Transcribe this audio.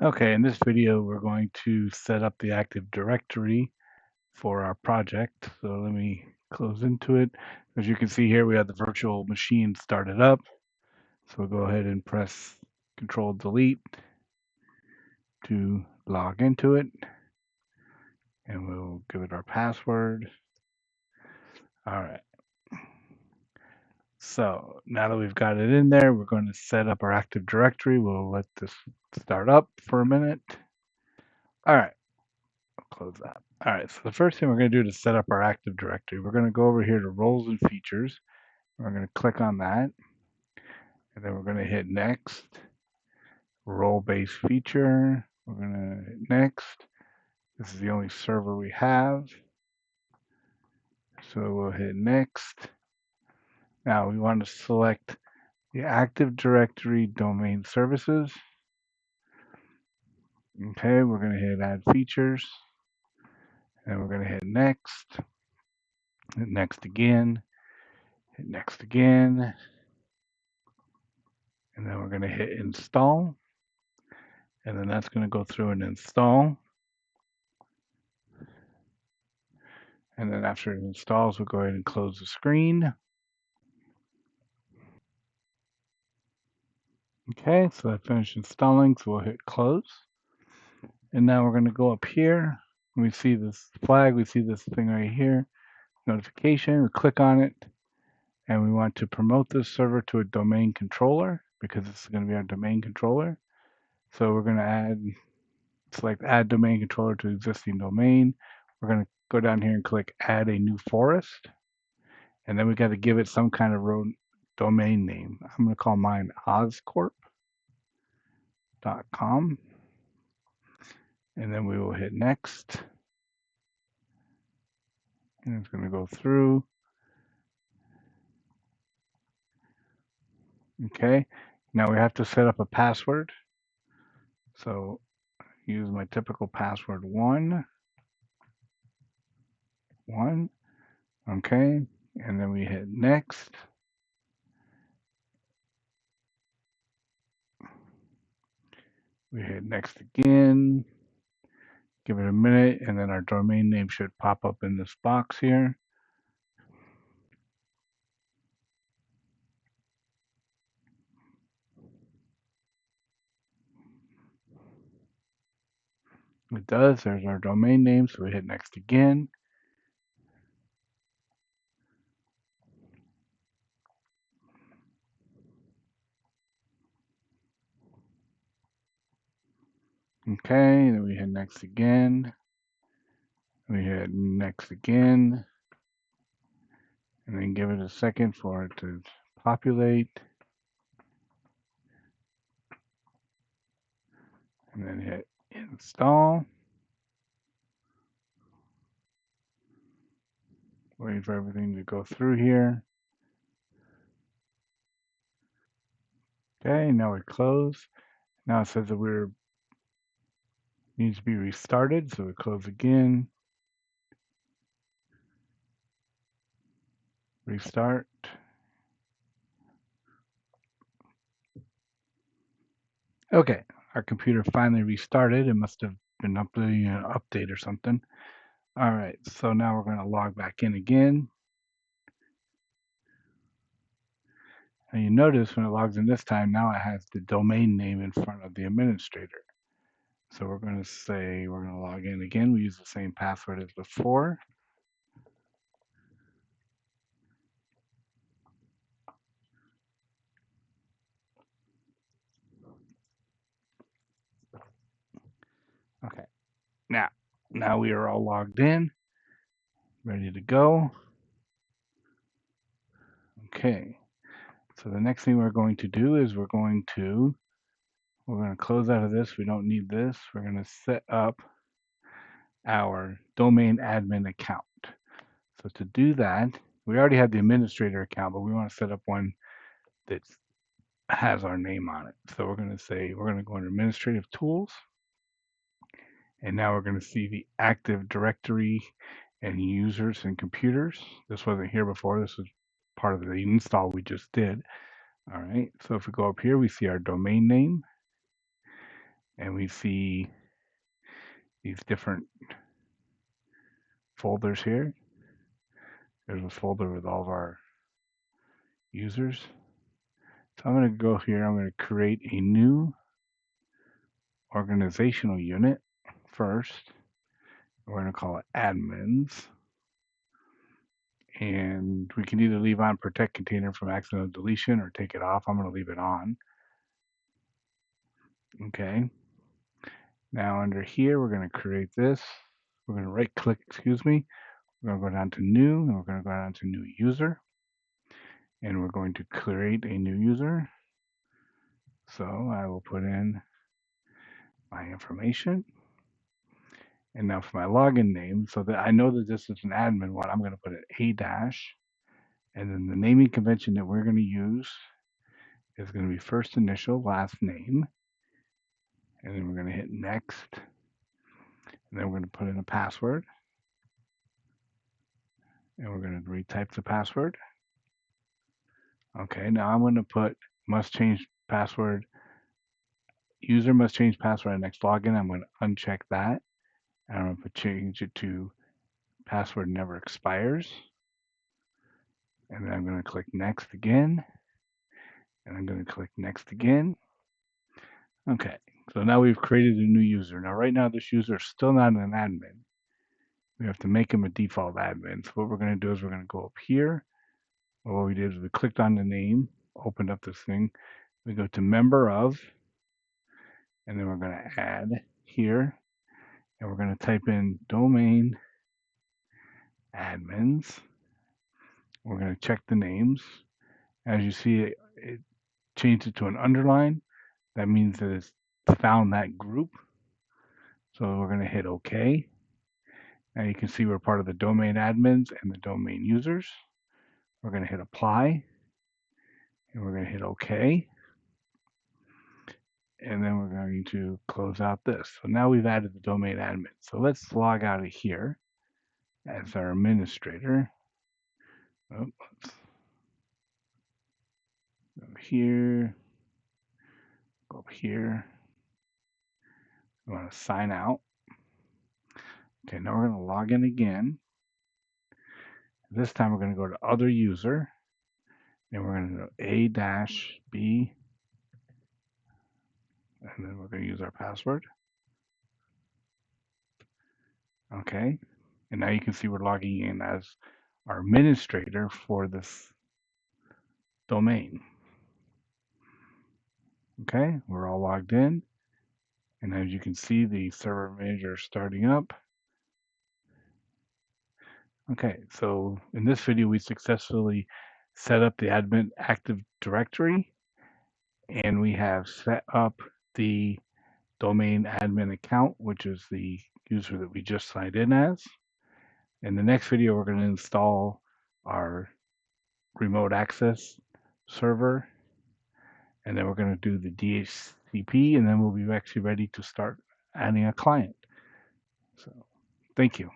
Okay, in this video, we're going to set up the Active Directory for our project. So let me close into it. As you can see here, we have the virtual machine started up. So we'll go ahead and press Control Delete to log into it. And we'll give it our password. All right. So now that we've got it in there, we're going to set up our Active Directory. We'll let this start up for a minute. All right. Close that. All right, so the first thing we're going to do to set up our Active Directory, we're going to go over here to Roles and Features. We're going to click on that, and then we're going to hit Next. Role-based feature. We're going to hit Next. This is the only server we have, so we'll hit Next. Now we want to select the Active Directory Domain Services. Okay, we're going to hit Add Features, and we're going to hit Next. Hit Next again. Hit Next again. And then we're going to hit Install. And then that's going to go through and install. And then after it installs, we'll go ahead and close the screen. Okay, so that finished installing, so we'll hit close. And now we're going to go up here. We see this flag, we see this thing right here, notification, we click on it, and we want to promote this server to a domain controller because this is going to be our domain controller. So we're going to select add domain controller to existing domain. We're going to go down here and click add a new forest. And then we got to give it some kind of domain name. I'm going to call mine oscorp.com. And then we will hit next. And it's going to go through. Okay. Now we have to set up a password. So use my typical password 1. Okay. And then we hit next. We hit next again. Give it a minute, and then our domain name should pop up in this box here. It does. There's our domain name, so we hit next again. Okay, then we hit next again. We hit next again. And then give it a second for it to populate. And then hit install. Waiting for everything to go through here. Okay, now we close. Now it says that we're needs to be restarted, so we close again. Restart. Okay, our computer finally restarted. It must have been updating an update or something. All right, so now we're going to log back in again. And you notice when it logs in this time, now it has the domain name in front of the administrator. So we're going to say we're going to log in again. We use the same password as before. Okay, now we are all logged in, ready to go. Okay, so the next thing we're going to do is we're going to close out of this. We don't need this. We're going to set up our domain admin account. So to do that, we already have the administrator account, but we want to set up one that has our name on it. So we're going to say, we're going to go under administrative tools. And now we're going to see the Active Directory and users and computers. This wasn't here before. This was part of the install we just did. All right. So if we go up here, we see our domain name. and we see these different folders here. There's a folder with all of our users. So I'm going to go here. I'm going to create a new organizational unit first. We're going to call it admins. And we can either leave on protect container from accidental deletion or take it off. I'm going to leave it on. Okay. Now under here, we're going to create this. We're going to right click, excuse me. We're going to go down to new, and we're going to go down to new user. And we're going to create a new user. So I will put in my information. And now for my login name, so that I know that this is an admin one, I'm going to put an A dash. And then the naming convention that we're going to use is going to be first initial, last name. And then we're going to hit next. And then we're going to put in a password. And we're going to retype the password. Okay, now I'm going to put must change password. User must change password at next login. I'm going to uncheck that. And I'm going to change it to password never expires. And then I'm going to click next again. And I'm going to click next again. Okay, so now we've created a new user. Now, right now, this user is still not an admin. We have to make him a default admin. So what we're going to do is we're going to go up here. Well, what we did is we clicked on the name, opened up this thing. We go to member of, and then we're going to add here. And we're going to type in domain admins. We're going to check the names. As you see, it changed it to an underline. That means that it's found that group. So we're going to hit OK. Now you can see we're part of the domain admins and the domain users. We're going to hit apply. And we're going to hit OK. And then we're going to close out this. So now we've added the domain admin. So let's log out of here as our administrator. Oh, let's go here, go up here. We want to sign out. Okay, now we're going to log in again. This time we're going to go to other user, and we're going to go A-B, and then we're going to use our password. Okay, and now you can see we're logging in as our administrator for this domain. Okay, we're all logged in, and as you can see, the server manager is starting up. Okay, so in this video, we successfully set up the admin Active Directory, and we have set up the domain admin account, which is the user that we just signed in as. In the next video, we're going to install our remote access server, and then we're going to do the DHCP, and then we'll be actually ready to start adding a client. So, thank you.